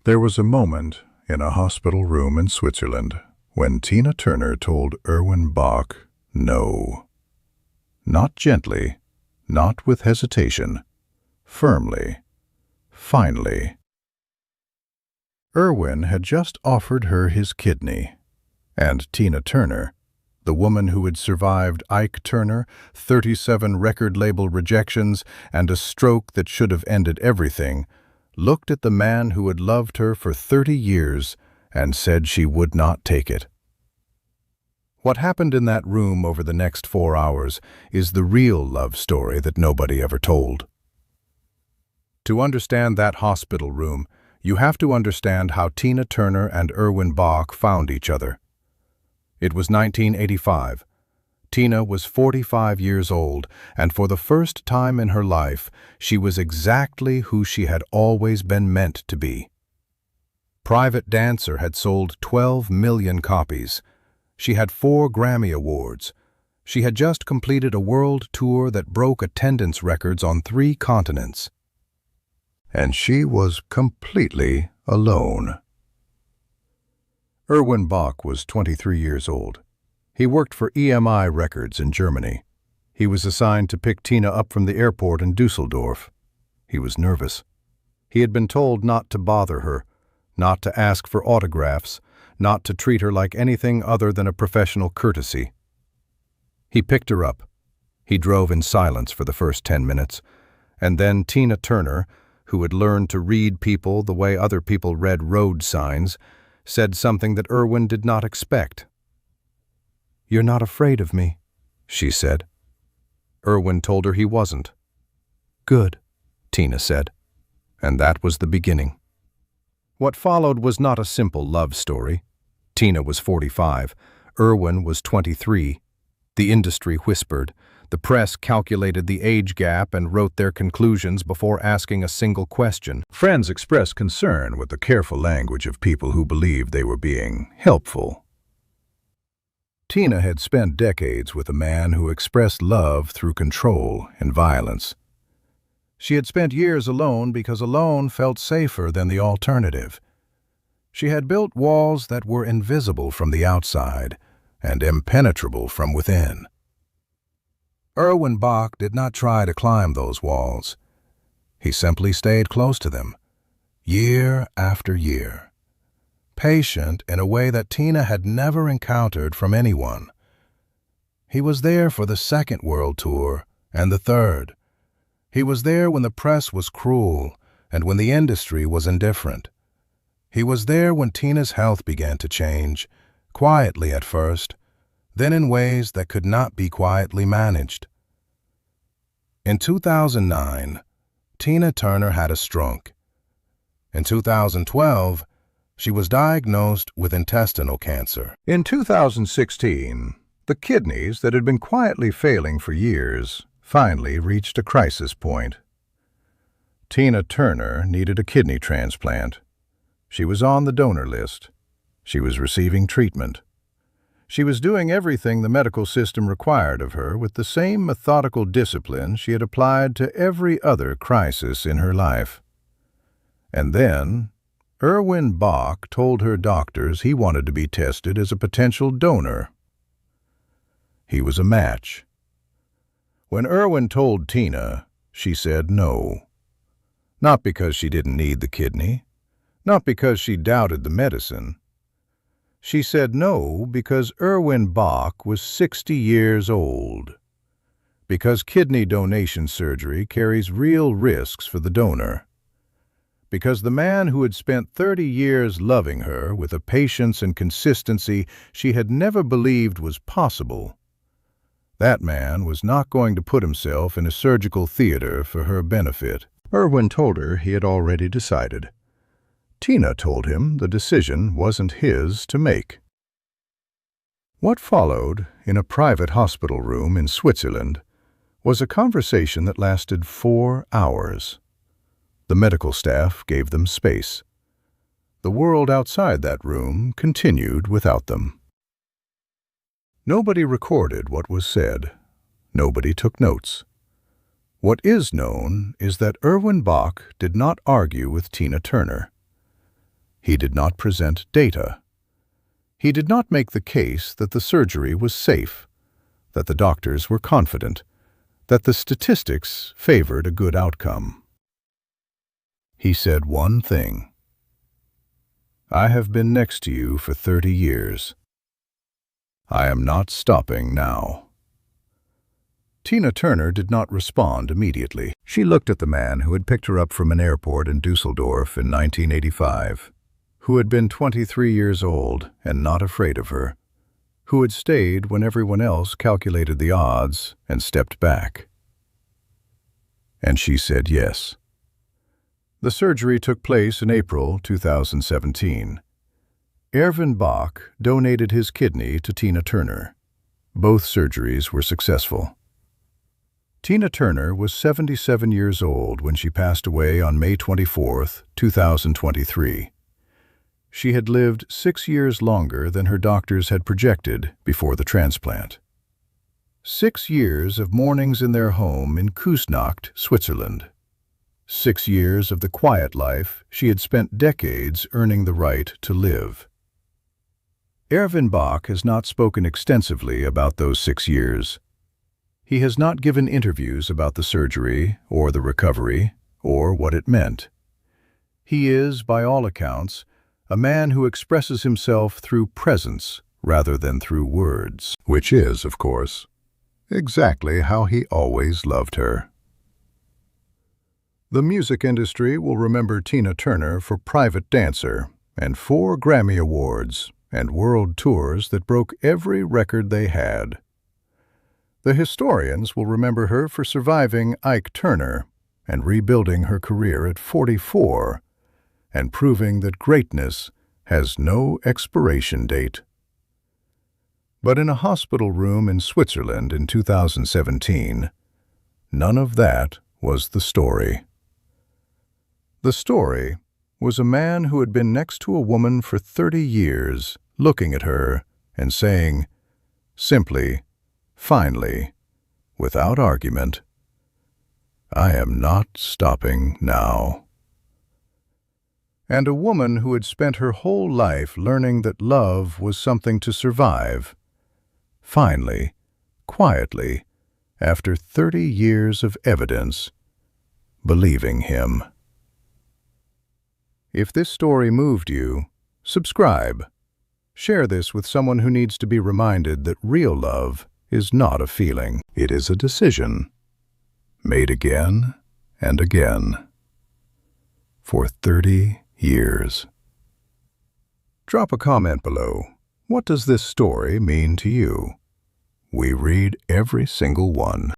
There was a moment in a hospital room in Switzerland when Tina Turner told Erwin Bach no. Not gently, not with hesitation, firmly, finally. Erwin had just offered her his kidney, and Tina Turner, the woman who had survived Ike Turner, 37 record label rejections, and a stroke that should have ended everything, looked at the man who had loved her for 30 years and said she would not take it. What happened in that room over the next 4 hours is the real love story that nobody ever told. To understand that hospital room, you have to understand how Tina Turner and Erwin Bach found each other. It was 1985. Tina was 45 years old, and for the first time in her life, she was exactly who she had always been meant to be. Private Dancer had sold 12 million copies. She had 4 Grammy Awards. She had just completed a world tour that broke attendance records on 3 continents. And she was completely alone. Erwin Bach was 23 years old. He worked for EMI Records in Germany. He was assigned to pick Tina up from the airport in Dusseldorf. He was nervous. He had been told not to bother her, not to ask for autographs, not to treat her like anything other than a professional courtesy. He picked her up. He drove in silence for the first 10 minutes, and then Tina Turner, who had learned to read people the way other people read road signs, said something that Erwin did not expect. "You're not afraid of me," she said. Erwin told her he wasn't. "Good," Tina said. And that was the beginning. What followed was not a simple love story. Tina was 45. Erwin was 23. The industry whispered. The press calculated the age gap and wrote their conclusions before asking a single question. Friends expressed concern with the careful language of people who believed they were being helpful. Tina had spent decades with a man who expressed love through control and violence. She had spent years alone because alone felt safer than the alternative. She had built walls that were invisible from the outside and impenetrable from within. Erwin Bach did not try to climb those walls. He simply stayed close to them, year after year, patient in a way that Tina had never encountered from anyone. He was there for the second world tour and the third. He was there when the press was cruel and when the industry was indifferent. He was there when Tina's health began to change, quietly at first, then in ways that could not be quietly managed. In 2009, Tina Turner had a stroke. In 2012, she was diagnosed with intestinal cancer. In 2016, the kidneys that had been quietly failing for years finally reached a crisis point. Tina Turner needed a kidney transplant. She was on the donor list. She was receiving treatment. She was doing everything the medical system required of her with the same methodical discipline she had applied to every other crisis in her life. And then, Erwin Bach told her doctors he wanted to be tested as a potential donor. He was a match. When Erwin told Tina, she said no. Not because she didn't need the kidney, not because she doubted the medicine. She said no because Erwin Bach was 60 years old. Because kidney donation surgery carries real risks for the donor. Because the man who had spent 30 years loving her with a patience and consistency she had never believed was possible, that man was not going to put himself in a surgical theater for her benefit. Erwin told her he had already decided. Tina told him the decision wasn't his to make. What followed in a private hospital room in Switzerland was a conversation that lasted 4 hours. The medical staff gave them space. The world outside that room continued without them. Nobody recorded what was said. Nobody took notes. What is known is that Erwin Bach did not argue with Tina Turner. He did not present data. He did not make the case that the surgery was safe, that the doctors were confident, that the statistics favored a good outcome. He said one thing: "I have been next to you for 30 years. I am not stopping now." Tina Turner did not respond immediately. She looked at the man who had picked her up from an airport in Dusseldorf in 1985, who had been 23 years old and not afraid of her, who had stayed when everyone else calculated the odds and stepped back. And she said yes. The surgery took place in April 2017. Erwin Bach donated his kidney to Tina Turner. Both surgeries were successful. Tina Turner was 77 years old when she passed away on May 24, 2023. She had lived 6 years longer than her doctors had projected before the transplant. 6 years of mornings in their home in Küsnacht, Switzerland. 6 years of the quiet life she had spent decades earning the right to live. Erwin Bach has not spoken extensively about those 6 years. He has not given interviews about the surgery or the recovery or what it meant. He is, by all accounts, a man who expresses himself through presence rather than through words, which is, of course, exactly how he always loved her. The music industry will remember Tina Turner for Private Dancer and 4 Grammy Awards and world tours that broke every record they had. The historians will remember her for surviving Ike Turner and rebuilding her career at 44 and proving that greatness has no expiration date. But in a hospital room in Switzerland in 2017, none of that was the story. The story was a man who had been next to a woman for 30 years, looking at her and saying, simply, finally, without argument, "I am not stopping now." And a woman who had spent her whole life learning that love was something to survive, finally, quietly, after 30 years of evidence, believing him. If this story moved you, subscribe. Share this with someone who needs to be reminded that real love is not a feeling. It is a decision, made again and again, for 30 years. Drop a comment below. What does this story mean to you? We read every single one.